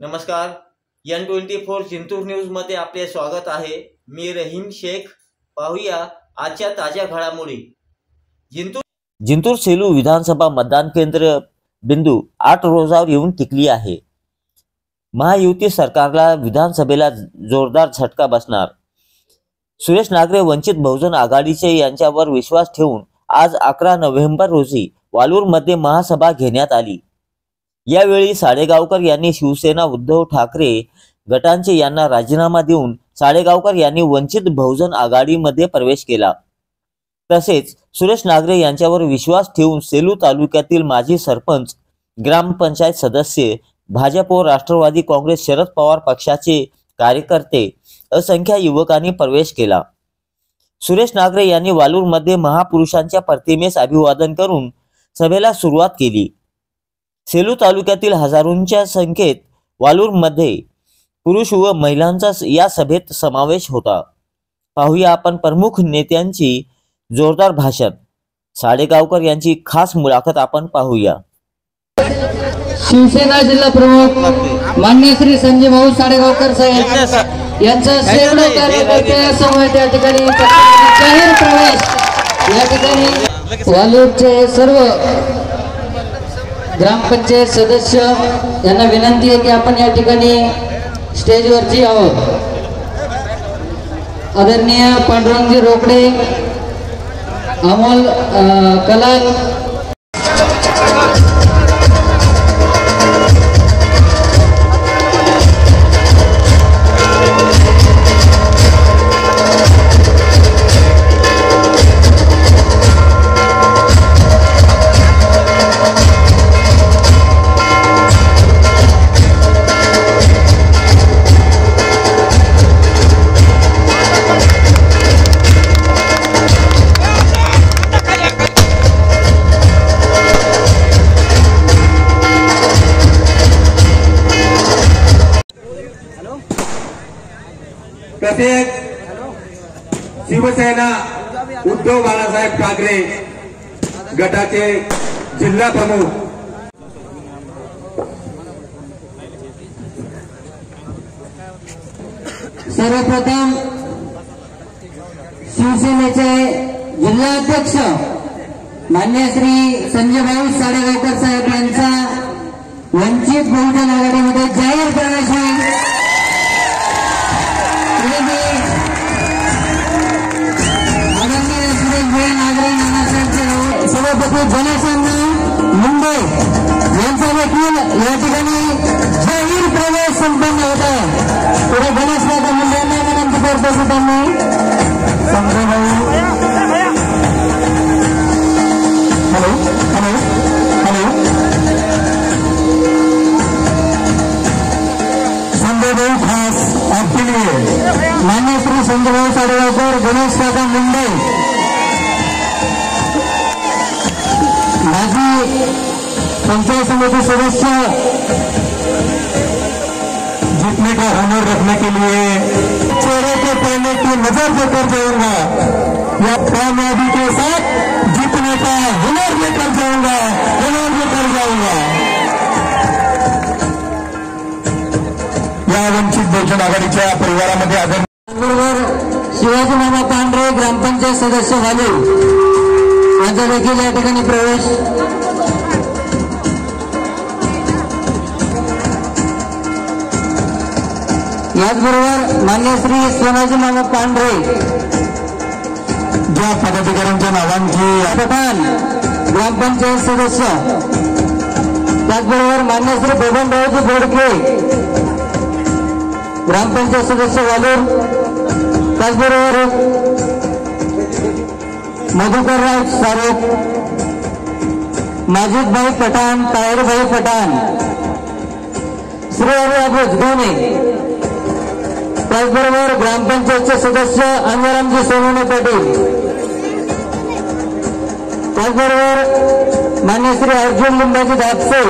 नमस्कार, N24 Jintur news मध्ये आपले स्वागत आहे। मी रहीम शेख। पाहूया आजच्या ताज्या घडामोडी। जिंतूर सेलू विधानसभा मतदान केंद्र बिंदू 8 रोजावर येऊन टिकली आहे। महायुती सरकारला विधानसभेला जोरदार झटका बसणार। सुरेश नागरे वंचित बहुजन आघाडीचे यांच्यावर विश्वास ठेवून आज 11 नोव्हेंबर रोजी वालूरमध्ये महासभा घेण्यात आली। यावेळी साडेगावकर यांनी शिवसेना उद्धव ठाकरे गटांचे यांना राजीनामा देऊन साडेगावकर यांनी वंचित बहुजन आघाडीमध्ये प्रवेश केला। तसेच सुरेश नागरे यांच्यावर विश्वास ठेवून सेलू तालुक्यातील माजी सरपंच, ग्रामपंचायत सदस्य, भाजप व राष्ट्रवादी काँग्रेस शरद पवार पक्षाचे कार्यकर्ते, असंख्य युवकांनी प्रवेश केला। सुरेश नागरे यांनी वालूरमध्ये महापुरुषांच्या प्रतिमेस अभिवादन करून सभेला सुरुवात केली। सेलू तालुक्यातील हजारोंच्या संख्येत वालूरमध्ये पुरुष व महिलांचा या सभेत समावेश होता। पाहूया आपण प्रमुख नेत्यांची जोरदार भाषण। साडेगावकर यांची खास मुलाखत आपण पाहूया। शिवसेना जिल्हा प्रमुख माननीय श्री संजय भाऊ साडेगावकर साहेब यांचा शेकडो कार्यकर्ते समवेत या ठिकाणी जाहीर प्रवेश या ठिकाणी वालूरचे सर्व ग्रामपंचायत सदस्य यांना विनंती आहे की आपण या ठिकाणी स्टेजवरती यावं। आदरणीय पांडुरंगजी रोकडे, अमोल कलाल, तसेच शिवसेना उद्धव बाळासाहेब ठाकरे गटाचे जिल्हा प्रमुख सर्वप्रथम शिवसेनेचे जिल्हाध्यक्ष मान्य श्री संजय भाऊ साडेगावकर साहेब यांचा वंचित बहुजन आघाडीमध्ये जाहीर प्रवेश होईल। सभापती जनसंघ मुंबई यांचा देखील या ठिकाणी जाहीर प्रवेश संपन्न होत आहे। पुढे गणेशदादा मुंडे यांना विनंती करतो की त्यांनी संजय भाऊ हॅलो हॅलो हॅलो संजय भाऊ खास आपके लिए मान्य श्री संजय भाऊ साडेगावकर, गणेशदादा मुंडे, माजी पंचायत समिति सदस्य, जीतने का हुनर रखने के लिए चेहरे के पहले की नजर लेकर जाऊंगा, या कामयाबी के साथ जीतने का हुनर लेकर जाऊंगा, हुनर लेकर जाऊंगा। या वंचित बहुजन आघाडीच्या परिवारामध्ये आदरणीय शिवाजी मामा पांढरे ग्रामपंचायत सदस्य वालूर यांचा देखील या ठिकाणी प्रवेश। याचबरोबर मान्य श्री सोनाजी मामा पांढरे ज्या पदाधिकाऱ्यांच्या नावांची पठाण ग्रामपंचायत सदस्य, त्याचबरोबर मान्य श्री बबनरावजी बोडके ग्रामपंचायत सदस्य वालूर, त्याचबरोबर मधुकरराव सारोक, माजिद भाई पठाण, ताहिर भाई पठाण, श्री अबूज गोने, त्याचबरोबर ग्रामपंचायतचे सदस्य अंजरामजी सोनवणे पाटील, त्याचबरोबर मान्य श्री अर्जुन लिंबाजी धापसे,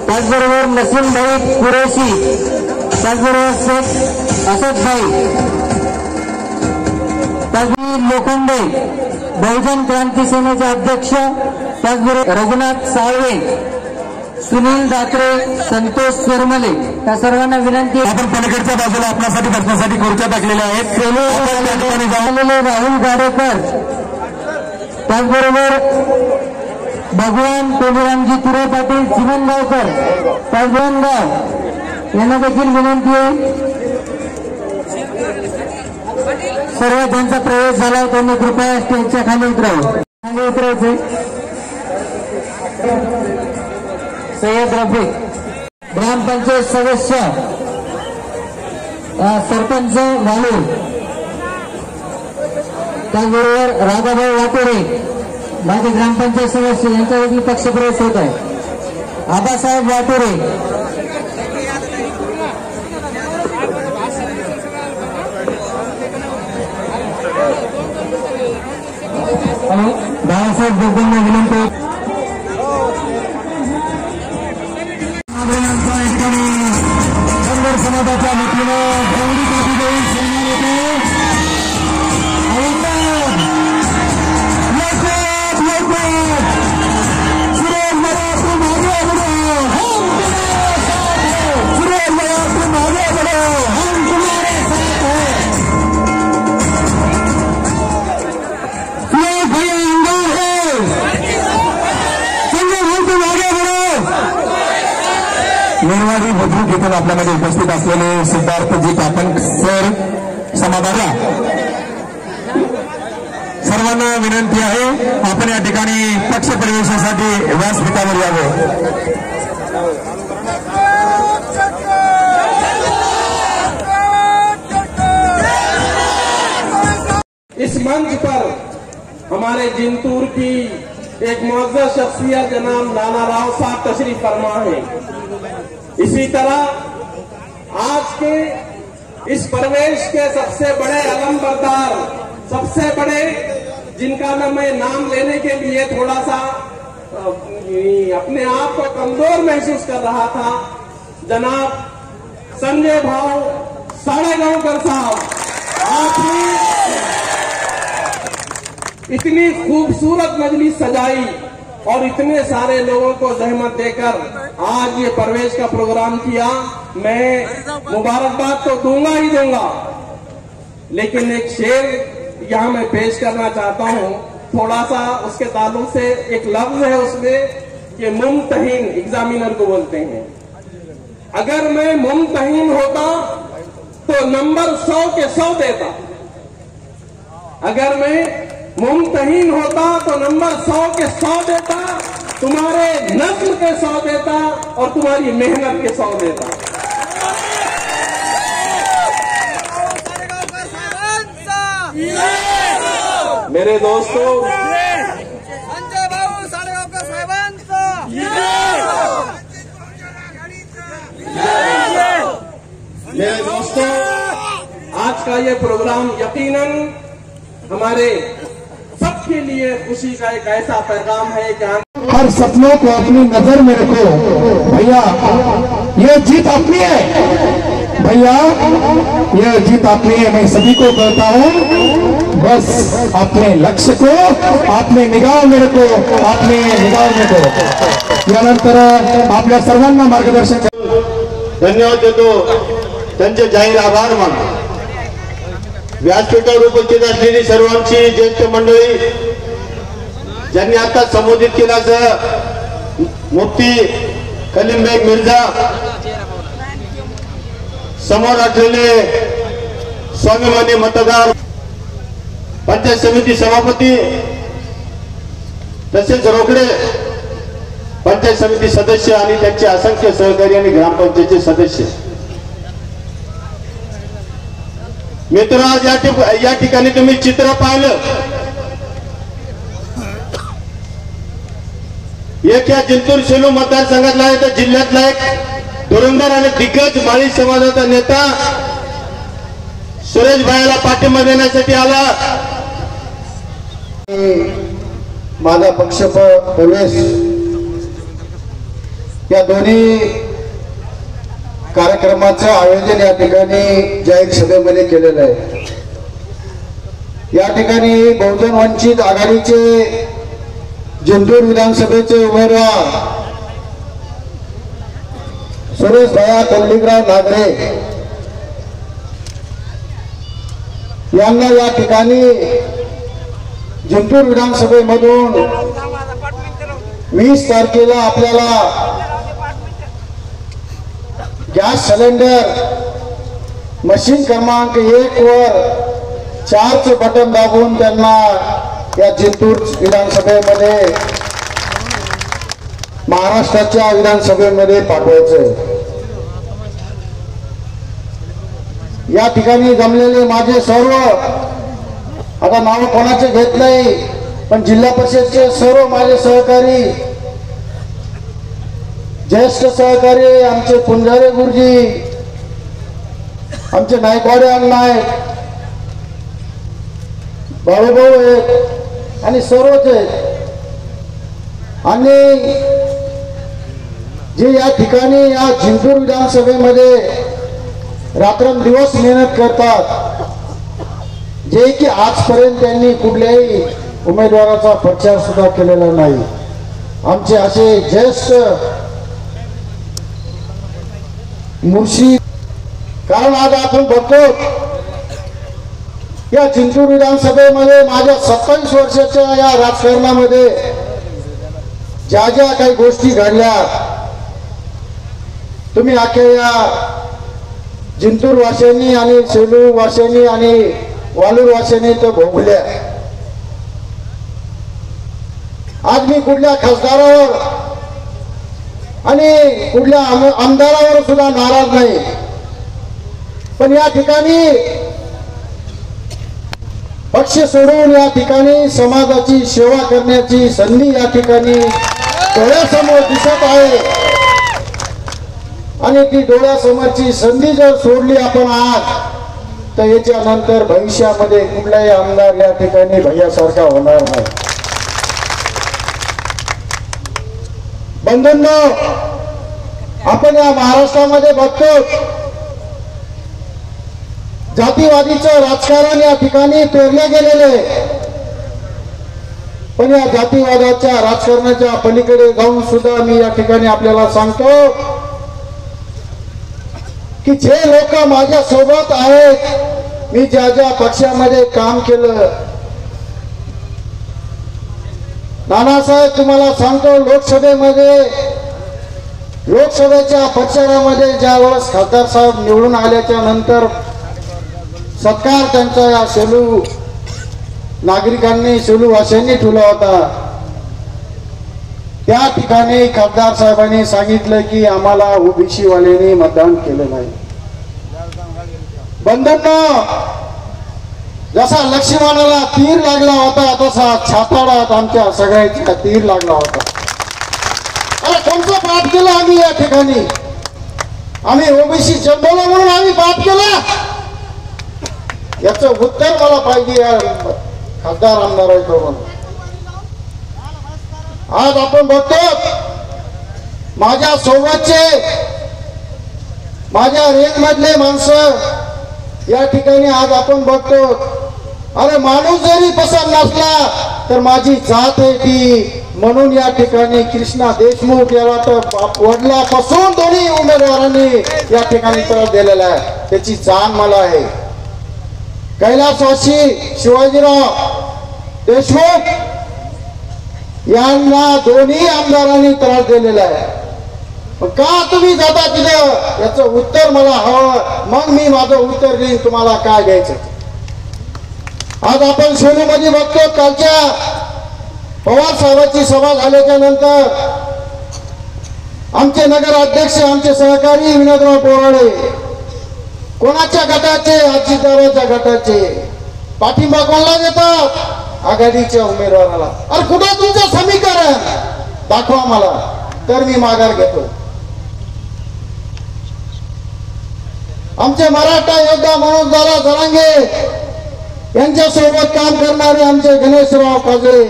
त्याचबरोबर नसीम भाई कुरेशी, त्याचबरोबर शेख असद भाई लोखंडे बहुजन क्रांती सेनेचे अध्यक्ष, त्याचबरोबर रघुनाथ साळवे, सुनील दात्रे, संतोष सरमले या सर्वांना विनंती आहे. आपण पलीकडच्या बाजूला आपल्यासाठी बसण्यासाठी खुर्च्या टाकलेल्या आहेत. राहुल गाडेकर, त्याचबरोबर भगवान कोबीरामजी तुरे पाटील चिमणगावकर पाचगाव यांना देखील विनंती आहे. सर्व ज्यांचा प्रवेश झाला त्यांनी कृपया स्टेजच्या खाली उतरायचे. सय्यद रफिक, ग्रामपंचायत सदस्य, सरपंच वालूर, त्याचबरोबर राधाभाऊ वाटोरे माझे ग्रामपंचायत सदस्य यांचा देखील पक्षप्रवेश होत आहे. आबासाहेब वाटोरे, बाळासाहेब गोगोंना विनंती. समाजाच्या वतीनं गौरी काठी देऊन सन्मान येतो. सुरेश मराठी मागे बढो, सुरेश मराठी मागे बढो, हम तुम्हारे साथ हैं. सुरेश भैया इंदौर है, संजय भाई तुम आगे बढ़ो. निर्वाडी बुद्रुक इथून आपल्यामध्ये उपस्थित असलेले सिद्धार्थजी काकण सर समाधारा सर्वांना विनंती आहे आपण या ठिकाणी पक्ष प्रवेशासाठी व्यासपीठावर यावं. इस मंच पर हमारे जिंतूर की एक मुअज़्ज़ज़ शख्सियत जनाब नाना राव साहब तशरीफ फरमा है. इसी तरह आज के इस प्रवेश के सबसे बड़े अलमबरदार, सबसे बड़े जिनका मैं नाम लेने के लिए थोड़ा सा अपने आप को कमजोर महसूस कर रहा था, जनाब संजय भाऊ साड़ेगांवकर साहब, आपने इतनी खूबसूरत मजलिस सजाई और इतने सारे लोगों को जहमत देकर आज ये प्रवेश का प्रोग्राम किया. मैं मुबारकबाद तो दूंगा ही दूंगा, लेकिन एक शेर यहां मैं पेश करना चाहता हूं. थोड़ा सा उसके ताल्लुक से एक लफ्ज है उसमें कि मुमतहिन एग्जामिनर को बोलते हैं. अगर मैं मुमतहिन होता तो नंबर 100 के 100 देता. अगर मैं मुमतहिन होता तो नंबर 100 के 100 देता, तुम्हारे नस्ल के 100 देता और तुम्हारी मेहनत के 100 देता. मेरे दोस्तों, संजय भाऊ साडेगावकर साहेबांचा मेरे दोस्तों, आज का ये प्रोग्राम यकीनन हमारे सबके लिए खुशी का एक ऐसा पैगाम है कि हर सपनों को अपनी नजर में रखो भैया, ये जीत अपनी है भैया, ये जीत अपनी है. मैं सभी को कहता हूँ बस अपने लक्ष्य को अपने निगाह में रखो, अपने निगाह में रखो. यानंतर आपल्या सर्वांना मार्गदर्शन धन्यवाद देतो. त्यांचे जाहीर आभार मानतो. व्यासपीठावर उपस्थित असलेली सर्वांची ज्येष्ठ मंडळी, ज्यांनी आता संबोधित केल्याचं मुफ्ती कलीमबेग मिर्झा, समोर असलेले स्वाभिमानी मतदार, पंचायत समिती सभापती, तसेच रोकडे पंचायत समिती सदस्य आणि त्यांचे असंख्य सहकारी आणि ग्रामपंचायतचे सदस्य मित्र, आज या ठिकाणी तुम्ही चित्र पाहिलं. एक या जिंतूर सेलू मतदारसंघातला आहे तर जिल्ह्यातला एक धुरंधर आणि दिग्गज माळी समाजाचा नेता सुरेश भाईला पाठिंबा देण्यासाठी आला. माझा पक्ष प्रवेश या दोन्ही कार्यक्रमाचं आयोजन या ठिकाणी जाहीर सभेमध्ये केलेलं आहे. या ठिकाणी बहुजन वंचित आघाडीचे जिंतूर विधानसभेचे उमेदवार सुरेश भैया कोल्लीराव नागरे यांना या ठिकाणी जिंतूर विधानसभेमधून 20 तारखेला आपल्याला गॅस सिलेंडर मशीन क्रमांक 1 वर 4चे बटन दाबून त्यांना या जिंतूर विधानसभेमध्ये महाराष्ट्राच्या विधानसभेमध्ये पाठवायचं। या ठिकाणी जमलेले माझे सर्व, आता नाव कोणाचे घेत नाही, पण जिल्हा परिषदचे सर्व माझे सहकारी, ज्येष्ठ सहकारी आमचे पुंजारे गुरुजी, आमचे नायकवाडे अण्णा आहेत, बाळूभाऊ आहेत आणि सर्वच आहेत, आणि जे या ठिकाणी या जिंतूर विधानसभेमध्ये रात्रंदिवस मेहनत करतात, जे की आजपर्यंत त्यांनी कुठल्याही उमेदवाराचा प्रचार सुद्धा केलेला नाही, आमचे असे ज्येष्ठ मुर्शिद। कारण आज आपण बघतो या जिंतूर विधानसभेमध्ये माझ्या 27 वर्षाच्या या राजकारणामध्ये ज्या ज्या काही गोष्टी घडल्या, तुम्ही अख्ख्या या जिंतूर वासियांनी आणि सेलू वासियांनी आणि वालूर वासियांनी तर भोगल्या। आज मी कुठल्या खासदारावर आणि कुठल्या आमदारावर सुद्धा नाराज नाही, पण या ठिकाणी पक्ष सोडून या ठिकाणी समाजाची सेवा करण्याची संधी या ठिकाणी डोळ्यासमोर दिसत आहे, आणि ती डोळ्यासमोरची संधी जर सोडली आपण आज, तर याच्यानंतर भविष्यामध्ये कुठलाही आमदार या ठिकाणी भैयासारखा होणार नाही। बंधूंनो, आपण या महाराष्ट्रामध्ये बघतो जातीवादीचं राजकारण या ठिकाणी पेरले गेलेले, पण या जातीवादाच्या राजकारणाच्या पलीकडे जाऊन सुद्धा मी या ठिकाणी आपल्याला सांगतो की जे लोक माझ्या सोबत आहेत, मी ज्या ज्या पक्षामध्ये काम केलं, नानासाहेब तुम्हाला सांगतो, लोकसभेच्या प्रचारामध्ये ज्या वेळेस खासदार साहेब निवडून आल्याच्या नंतर सत्कार त्यांचा या सेलू नागरिकांनी, सेलू वासियांनी ठेवला होता, त्या ठिकाणी खासदार साहेबांनी सांगितलं की आम्हाला ओबीसी वाल्यांनी मतदान केलं नाही। बंधूंनो, जसा लक्ष्मणाला तीर लागला होता तसा छाताडात आमच्या सगळ्यांच्या तीर लागला होता। अरे कोणतं पाप केलं आम्ही या ठिकाणी? आम्ही ओबीसी जन्मला म्हणून आम्ही पाप केला? याचं उत्तर मला पाहिजे या खासदार आमदारांकडून। आज आपण बघतो माझ्या सोबतचे, माझ्या रेंज मधले माणसं या ठिकाणी आज आपण बघतो, अरे माणूस जरी पसंत नसला तर माझी जात आहे ती, म्हणून या ठिकाणी कृष्णा देशमुख याला तर वडिलापासून दोन्ही उमेदवारांनी या ठिकाणी त्रास दिलेला आहे, त्याची जाण मला आहे। कैलासवासी शिवाजीराव देशमुख यांना दोन्ही आमदारांनी त्रास दिलेला आहे, का तुम्ही जाता तिथं? याचं उत्तर मला हवं, मग मी माझं उत्तर देईन तुम्हाला काय द्यायचं। आज आपण सोनूमध्ये बघतो, कालच्या पवार साहेबांची सभा झाल्याच्या नंतर आमचे नगर अध्यक्ष, आमचे सहकारी विनोदराव बोराडे कोणाच्या गटाचे? अजितदादाच्या गटाचे। पाठिंबा कोणाला देतात? आघाडीच्या उमेदवाराला। अरे कुठं तुमचं समीकरण दाखवा मला, तर मी माघार घेतो। आमचे मराठा योद्धा मनोजदादा जरांगे यांच्या सोबत काम करणारे आमचे गणेशराव काजळे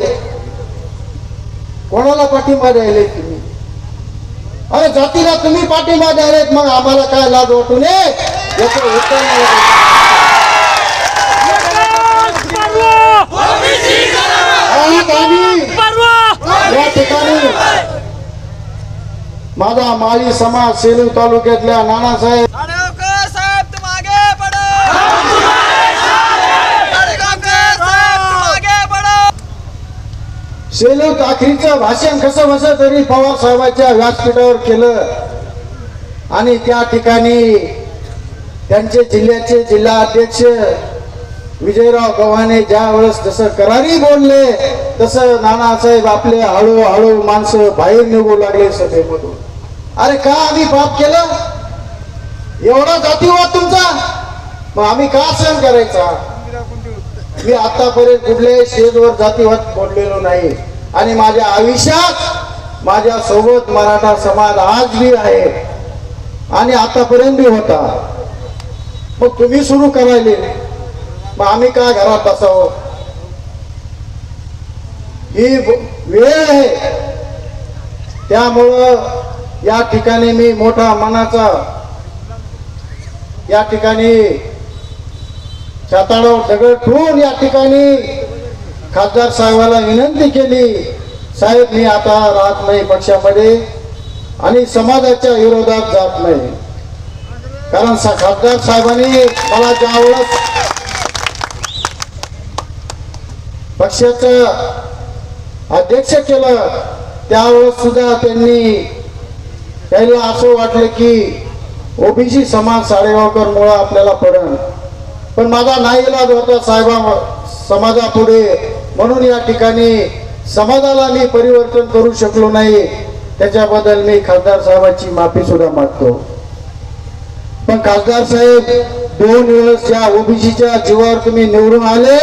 कोणाला पाठिंबा द्यायले तुम्ही? अरे जातीला तुम्ही पाठिंबा द्यायलेत, मग आम्हाला काय लाज वाटू नये याचं उत्तर या ठिकाणी माझा माळी समाज सेलू तालुक्यातल्या नानासाहेब साडेगावकर साहेब तुम आगे बढ़ो साडेगावकर साहेब तुम आगे बढ़ो सेलू अखेरीचं भाषण कसं बसं तरी पवार साहेबांच्या व्यासपीठावर केलं आणि त्या ठिकाणी त्यांचे जिल्ह्याचे जिल्हा अध्यक्ष विजयराव गव्हाणे ज्या वेळेस जसं करारी बोलले तसं नानासाहेब आपले हळूहळू माणसं बाहेर निघू लागले सभेमधून. अरे का आम्ही पाप केलं? एवढा जातीवाद तुमचा, मग आम्ही का सहन करायचा? मी आतापर्यंत कुठल्याही स्टेजवर जातीवाद बोललेलो नाही आणि माझ्या आयुष्यात माझ्या सोबत मराठा समाज आज भी आहे आणि आतापर्यंत भी होता. मग तुम्ही सुरू करायले, मग आम्ही का घरात बसावं? ही वेळ आहे. त्यामुळं या ठिकाणी मी मोठा मनाचा या ठिकाणी छाताडावर दगड ठेवून या ठिकाणी खासदार साहेबाला विनंती केली, साहेब मी आता राहत नाही पक्षामध्ये आणि समाजाच्या विरोधात जात नाही. कारण खासदार साहेबांनी मला ज्यावेळेस पक्षाचं अध्यक्ष केलं त्यावेळेस सुद्धा त्याला असं वाटलं की ओबीसी समाज साडेगावकर मुळे आपल्याला पडन, पण माझा नाईलाज होता साहेबा समाजापुढे, म्हणून या ठिकाणी समाजाला मी परिवर्तन करू शकलो नाही. त्याच्याबद्दल मी खासदार साहेबांची माफी सुद्धा मागतो. पण खासदार साहेब 2 वेळेस त्या ओबीसीच्या जीवावर तुम्ही निवडून आले,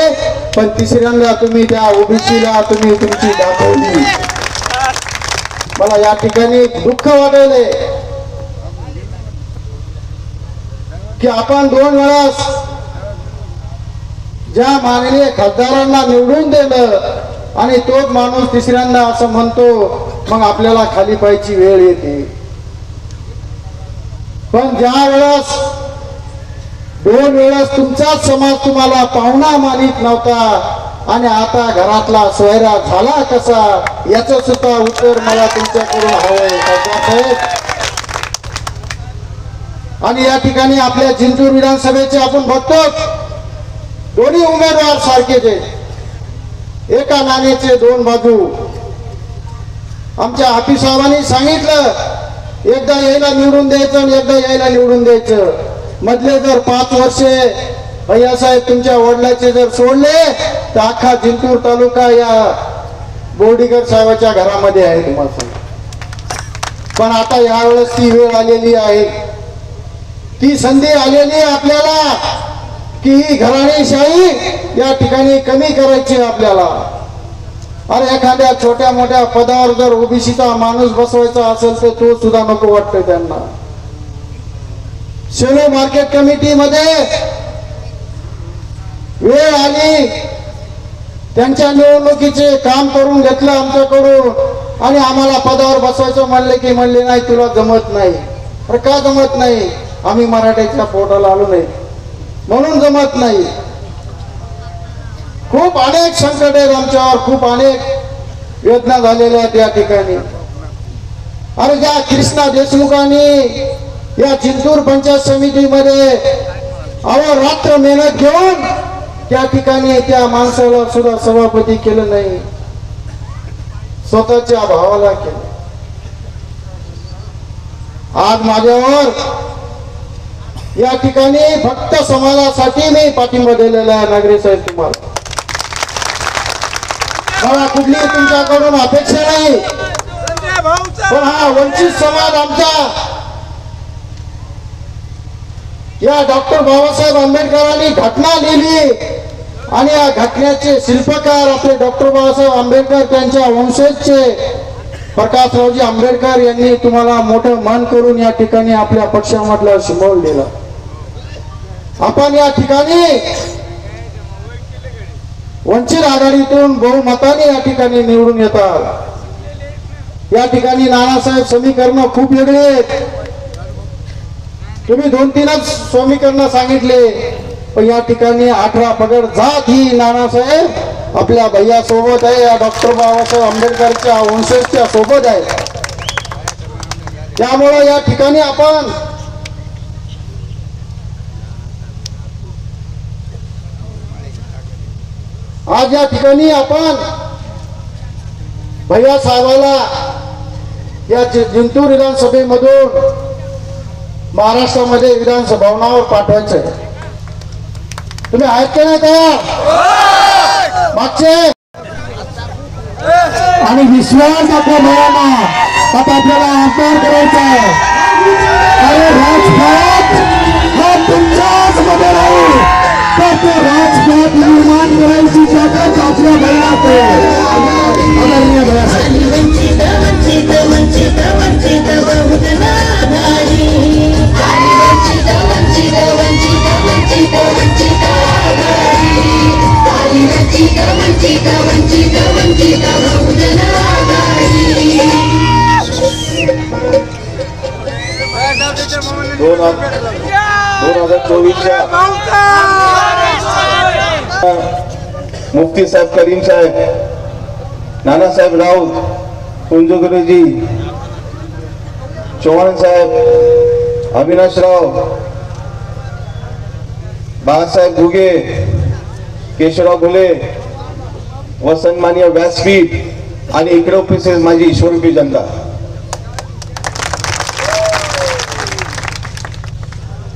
पण तिसऱ्यांदा तुम्ही त्या ओबीसीला तुम्ही तुमची दाखवली. मला या ठिकाणी दुःख वाटले की आपण 2 वेळेस ज्या माननीय खासदारांना निवडून दिलं आणि तोच माणूस तिसऱ्यांदा असं म्हणतो, मग आपल्याला खाली पाहायची वेळ येते. पण ज्या वेळेस 2 वेळेस तुमचाच समाज तुम्हाला पाहुणा मानित नव्हता आणि आता घरातला सोयरा झाला कसा, याचं सुद्धा उत्तर मला तुमच्याकडून हवंय खासदार साहेब. आणि या ठिकाणी आपल्या जिंतूर विधानसभेचे आपण बघतो दोन्ही उमेदवार सारखेच आहेत, एका नाण्याचे 2 बाजू. आमच्या हाफिज साहेबांनी सांगितलं एकदा यायला निवडून द्यायचं आणि एकदा यायला निवडून द्यायचं. मधले जर 5 वर्षे भैयासाहेब तुमच्या वडिलांचे जर सोडले तर अख्खा जिंतूर तालुका या बोर्डीकर साहेबाच्या घरामध्ये आहे तुम्हाला सांग. पण आता यावेळेस ती वेळ आलेली आहे, ती संधी आलेली आहे आपल्याला की ही घराणेशाही या ठिकाणी कमी करायची आपल्याला. अरे एखाद्या छोट्या मोठ्या पदावर जर ओबीसीचा माणूस बसवायचा असेल तर तो सुद्धा नको वाटतं त्यांना. सेलू मार्केट कमिटी मध्ये वेळ आली, त्यांच्या निवडणुकीचे काम करून घेतलं आमच्याकडून आणि आम्हाला पदावर बसवायचं म्हणले नाही तुला जमत नाही. अरे का जमत नाही? आम्ही मराठ्याच्या पोटाला आलो नाही म्हणून जमत नाही. खूप अनेक संकट आहेत आमच्यावर, खूप अनेक वेदना झालेल्या आहेत या ठिकाणी. अरे ज्या कृष्णा देशमुखांनी या जिंतूर पंचायत समितीमध्ये अहोरात्र मेहनत घेऊन त्या ठिकाणी त्या माणसाला सुद्धा सभापती केलं नाही, स्वतःच्या भावाला केलं. आज माझ्यावर या ठिकाणी फक्त समाजासाठी मी पाठिंबा दिलेला आहे. नागरे साहेब तुम्हाला मला कुठलीही तुमच्याकडून अपेक्षा नाही, पण हा वंचित समाज आमचा या डॉक्टर बाबासाहेब आंबेडकरांनी घटना लिहिली आणि या घटनेचे शिल्पकार आपले डॉक्टर बाबासाहेब आंबेडकर त्यांच्या वंशजचे प्रकाशरावजी आंबेडकर यांनी तुम्हाला मोठं मान करून या ठिकाणी आपल्या पक्षामधला सिंबॉल दिला. आपण या ठिकाणी वंचित आघाडीतून बहुमताने या ठिकाणी निवडून येतात. या ठिकाणी नानासाहेब समीकरण खूप वेगळे आहेत. तुम्ही 2-3च समीकरण सांगितले, पण या ठिकाणी 18 पगड जात ही नानासाहेब आपल्या भैया सोबत आहे, या डॉक्टर बाबासाहेब आंबेडकरच्या वंशजच्या सोबत आहे. त्यामुळे या ठिकाणी आपण आज या ठिकाणी आपण भैया साहेबाला या जिंतूर विधानसभेमधून महाराष्ट्रामध्ये विधानसभावर पाठवायचंय. तुम्ही आहेत का नाही तयार? मागचे आणि विश्वास दाखवा भैयांना, आता आपल्याला आमदार करायचा आहे. अरे राजघाट हा तुमच्याच मध्ये राहील, तर तो राजघाट निर्माण करायची ताकद आपल्या भैयात आहे. आदरणीय भैयासाहेब, दोन 2024च्या मुफ्ती साहेब करीम साहेब, नानासाहेब राऊत, कुंजगुरुजी, चव्हाण साहेब, अविनाशराव, बाळासाहेब घुगे, केशवराव घुले व सन्माननीय व्यासपीठ आणि इकडे उपस्थित माझी ईश्वरूपी जनता,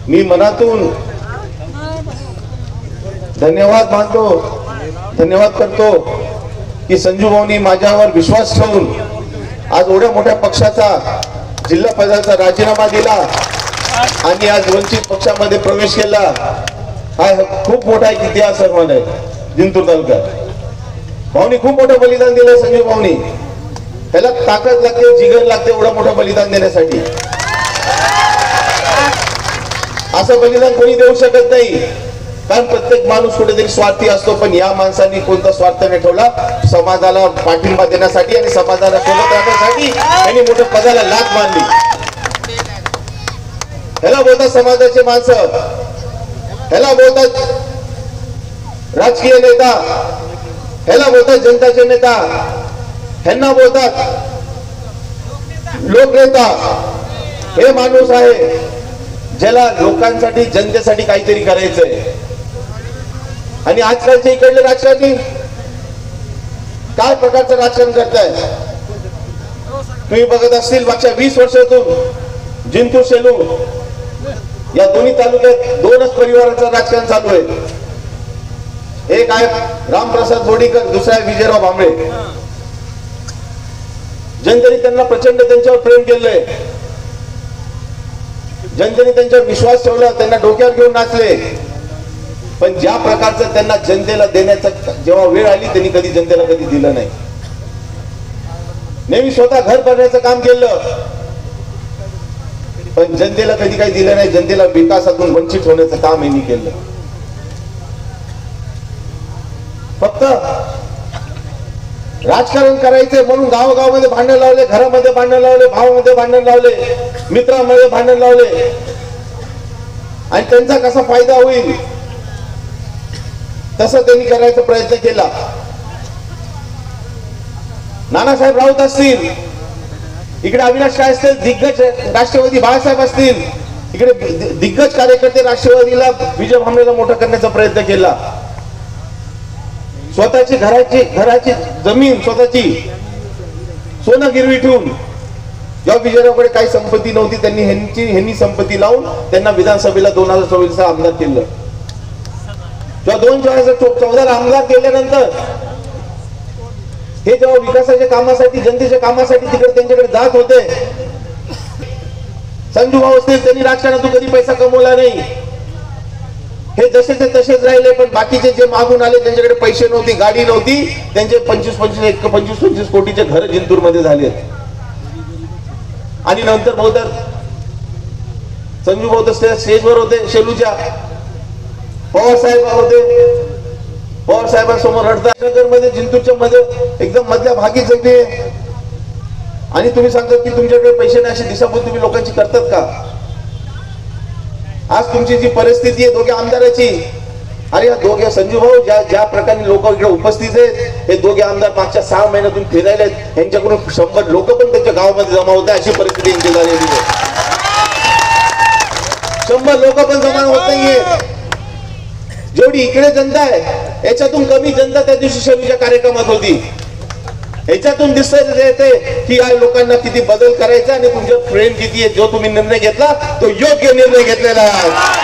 मी मनातून धन्यवाद मानतो, धन्यवाद करतो की संजू भाऊनी माझ्यावर विश्वास ठेवून आज एवढ्या मोठ्या पक्षाचा जिल्हा पदाचा राजीनामा दिला आणि आज वंचित पक्षामध्ये प्रवेश केला. हा खूप मोठा एक इतिहास निर्माण आहे जिंतूर तालुक्यात. भाऊनी खूप मोठं बलिदान दिलं. संजू भाऊनी, त्याला ताकद लागते, जिगर लागते एवढं मोठं बलिदान देण्यासाठी. असं बलिदान कोणी देऊ शकत नाही, कारण प्रत्येक माणूस कुठेतरी स्वार्थी असतो, पण या माणसांनी कोणता स्वार्थ नाही ठेवला. समाजाला पाठिंबा देण्यासाठी आणि समाजाला सोबत राहण्यासाठी त्यांनी मोठ्या पदाला लाथ मारली. ह्याला बोलतात समाजाचे माणसं, ह्याला बोलतात राजकीय नेता, ह्याला बोलतात जनताचे नेता, ह्यांना बोलतात लोकनेता. हे माणूस आहे ज्याला लोकांसाठी जनतेसाठी काहीतरी करायचंय. आणि आजकालच्या इकडले राजकारणी काय प्रकारचं राजकारण करताय तुम्ही बघत असतील. मागच्या 20 वर्षातून जिंतूर सेलू या दोन्ही तालुक्यात दोनच परिवाराचं राजकारण चालू आहे. एक आहे रामप्रसाद बोडीकर, दुसरा आहे विजयराव भांबळे. जनतेने त्यांना प्रचंड त्यांच्यावर प्रेम केलंय, जनतेने त्यांच्यावर विश्वास ठेवला, त्यांना डोक्यावर घेऊन नाचले. पण ज्या प्रकारचं त्यांना जनतेला देण्याचं जेव्हा वेळ आली त्यांनी कधी जनतेला कधी दिलं नाही. नेहमी स्वतः घर भरण्याचं काम केलं, पण जनतेला कधी काही दिलं नाही. जनतेला विकासातून वंचित होण्याचं काम यांनी केलं. फक्त राजकारण करायचंय म्हणून गावोगावमध्ये भांडण लावले, घरामध्ये भांडण लावले, भावामध्ये भांडण लावले, मित्रांमध्ये भांडण लावले आणि त्यांचा कसा फायदा होईल तसं त्यांनी करायचा प्रयत्न केला. नानासाहेब राऊत असतील, इकडे अविनाश काय असतील, दिग्गज राष्ट्रवादी बाळासाहेब असतील, इकडे दिग्गज कार्यकर्ते राष्ट्रवादीला विजय भांबळेला मोठा करण्याचा प्रयत्न केला. स्वतःची घराची जमीन स्वतःची सोनं गिरवी ठेवून, जेव्हा विजयरावकडे काही संपत्ती नव्हती त्यांनी ह्यांनी संपत्ती लावून त्यांना विधानसभेला 2024 आमदार केलं. जेव्हा 2014 आमदार केल्यानंतर हे जेव्हा विकासाच्या कामासाठी, जनतेच्या कामासाठी तिकडे त्यांच्याकडे जात होते, संजू भाऊ असतील त्यांनी राजकारणातून कधी पैसा कमवला नाही. हे जसेचे तसेच राहिले. पण बाकीचे जे मागून आले त्यांच्याकडे पैसे नव्हते, गाडी नव्हती, त्यांचे 25-25 कोटीचे घर जिंतूर मध्ये झाले. आणि नंतर बहुतेक संजू भाऊ स्टेजवर होते, शेलूच्या पवार साहेब होते, पवार साहेबांसमोर रडतात. नगर मध्ये जिंतूरच्या मध्ये एकदम मधल्या भागी जगली आणि तुम्ही सांगतात की तुमच्याकडे पैसे नाही, अशी दिशाभूल तुम्ही लोकांची करतात का? आज तुमची जी परिस्थिती आहे दोघे आमदाराची, अरे या दोघे संजू भाऊ ज्या प्रकारे लोक इकडे उपस्थित आहेत, हे दोघे आमदार मागच्या 6 महिन्यातून फिरायला आहेत, यांच्याकडून 100 लोक पण त्यांच्या गावामध्ये जमा होते, अशी परिस्थिती यांची झालेली आहे. 100 लोक पण जमा होत नाहीये. जेवढी इकडे जनता आहे याच्यातून कमी जनता त्या दिवशी शेलूच्या कार्यक्रमात होती. याच्यातून दिसतंय की या लोकांना किती बदल करायचा आणि तुमच्या प्रेम किती आहे. जो तुम्ही निर्णय घेतला तो योग्य निर्णय घेतलेला आहे.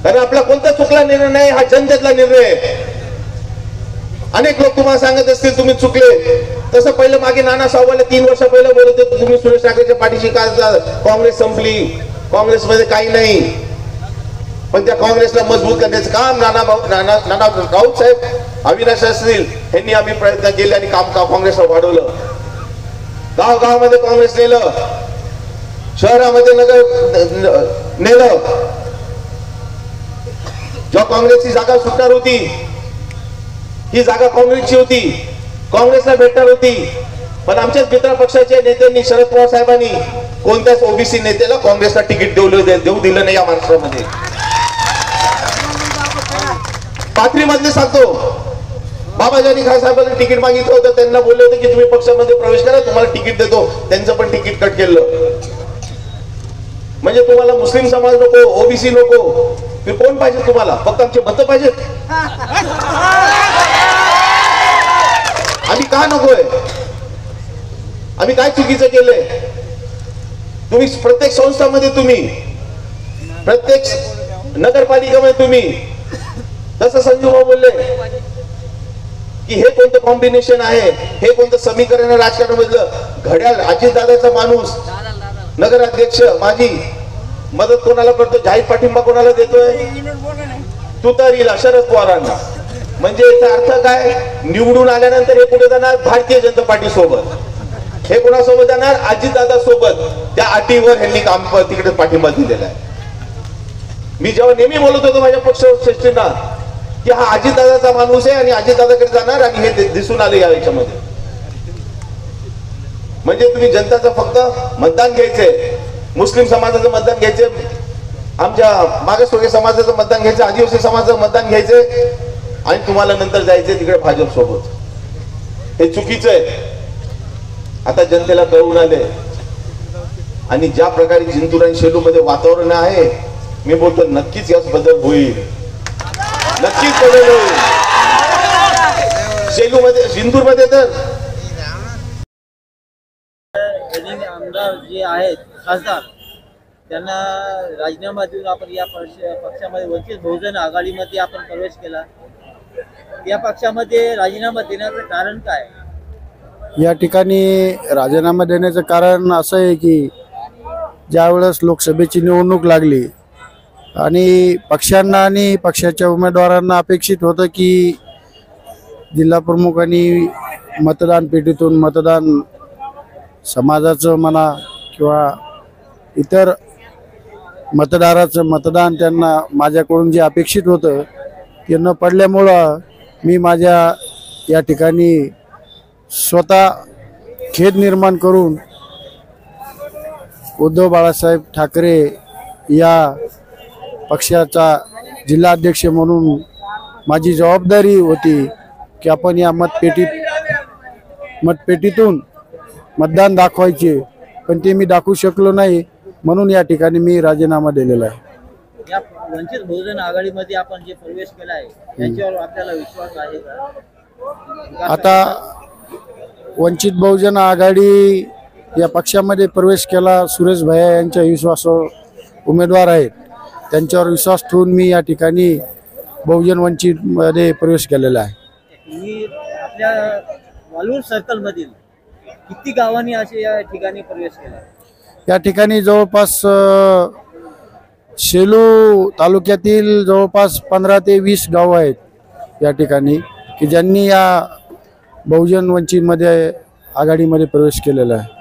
कारण आपला कोणता चुकला निर्णय नाही, हा जनतेतला निर्णय आहे. अनेक लोक तुम्हाला सांगत असतील तुम्ही चुकले. तसं पहिलं मागे नाना सावंत 3 वर्ष पहिलं बोलत होते तुम्ही सुरेश ठाकरेच्या पाठीशी का, काँग्रेस संपली, काँग्रेसमध्ये काही नाही. पण त्या काँग्रेसला मजबूत करण्याचं काम नाना राऊत साहेब, अविनाश असतील यांनी आम्ही प्रयत्न केले आणि काम काँग्रेसला वाढवलं. गावामध्ये काँग्रेस नेलं, शहरामध्ये नगर नेलं. जेव्हा काँग्रेसची जागा सुटणार होती, ही जागा काँग्रेसची होती, काँग्रेसला भेटणार होती. पण आमच्याच मित्र पक्षाच्या नेत्यांनी, शरद पवार साहेबांनी कोणत्याच ओबीसी नेत्याला काँग्रेसला तिकीट देऊ दिलं नाही या महाराष्ट्रामध्ये. पाथरीमधले सांगतो, बाबाजानी खान साहेबांनी तिकीट मागितलं होतं, त्यांना बोलले होते की तुम्ही पक्षामध्ये प्रवेश करा, तुम्हाला तिकीट देतो. त्यांचं पण तिकीट कट केलं. म्हणजे तुम्हाला मुस्लिम समाज नको, ओबीसी नको, कोण पाहिजे तुम्हाला? फक्त आमचे मतं पाहिजेत. आम्ही का नकोय? आम्ही काय चुकीचं केलंय? तुम्ही प्रत्येक संस्थामध्ये, तुम्ही प्रत्येक नगरपालिकेमध्ये तुम्ही, तसं संजू भाऊ बोलले की हे कोणतं कॉम्बिनेशन आहे, हे कोणतं समीकरण राजकारणामधलं. घड्याळ अजितदादाचा माणूस, नगराध्यक्ष, माझी मदत कोणाला करतो, जाहीर पाठिंबा कोणाला देतोय? तुतारीला, शरद पवारांना. म्हणजे याचा अर्थ काय? निवडून आल्यानंतर हे कुठे जाणार? भारतीय जनता पार्टी सोबत. हे कोणासोबत जाणार? अजितदादा सोबत. त्या अटीवर ह्यांनी काम तिकडे पाठिंबा दिलेला आहे. मी जेव्हा नेहमी बोलत होतो माझ्या पक्षश्रेष्ठींना की हा अजितदादाचा माणूस आहे आणि अजितदादाकडे जाणार, आणि हे दिसून आले याच्यामध्ये. म्हणजे तुम्ही जनताचं फक्त मतदान घ्यायचंय, मुस्लिम समाजाचं मतदान घ्यायचंय, आमच्या मागासवर्गीय समाजाचं मतदान घ्यायचं, आदिवासी समाजाचं मतदान घ्यायचंय, आणि तुम्हाला नंतर जायचंय तिकडे भाजप सोबत. हे चुकीचं आहे. आता जनतेला कळून आले. आणि ज्या प्रकारे जिंतूर आणि शेलू मध्ये वातावरण आहे, मी बोलतो नक्कीच याच बदल होईल, नक्कीच बदल होईल. शेलू मध्ये, जिंतूर मध्ये तर आमदार जे आहेत, खासदार, त्यांना राजीनामा देऊन आपण या पक्षामध्ये वंचित बहुजन आघाडीमध्ये आपण प्रवेश केला. या पक्षामध्ये राजीनामा देण्याचं कारण काय? या ठिकाणी राजीनामा देण्याचं कारण असं आहे की ज्यावेळेस लोकसभेची निवडणूक लागली आणि पक्षांना आणि पक्षाच्या उमेदवारांना अपेक्षित होतं की जिल्हा प्रमुखांनी मतदान पेटीतून मतदान, समाजाचं म्हणा किंवा इतर मतदाराचं मतदान त्यांना माझ्याकडून जे अपेक्षित होतं ते न पडल्यामुळं मी माझ्या या ठिकाणी स्वतः खेद निर्माण करून उद्धव बाळासाहेब ठाकरे या पक्षाचा जिल्हाध्यक्ष म्हणून माझी जबाबदारी होती की आपण या मतपेटीतून मतदान दाखवायचे, पण ते मी दाखवू शकलो नाही. म्हणून या ठिकाणी मी राजीनामा दिलेला आहे. या वंचित बहुजन आघाडीमध्ये आपण जे प्रवेश केला आहे त्याच्यावर आपल्याला विश्वास आहे का? आता वंचित बहुजन आघाडी या पक्षामध्ये प्रवेश केला, सुरेश भैया यांच्या विश्वासावर उमेदवार आहेत, त्यांच्यावर विश्वास ठेवून मी या ठिकाणी बहुजन वंचित मध्ये प्रवेश केलेला आहे. मी आपल्या वालूर सर्कल मधील किती गावांनी असे या ठिकाणी प्रवेश केला? या ठिकाणी जवळपास शेलू तालुक्यातील जवळपास 15 ते 20 गाव आहेत या ठिकाणी की ज्यांनी या बहुजन वंचित मध्ये आघाडीमध्ये प्रवेश केलेला आहे.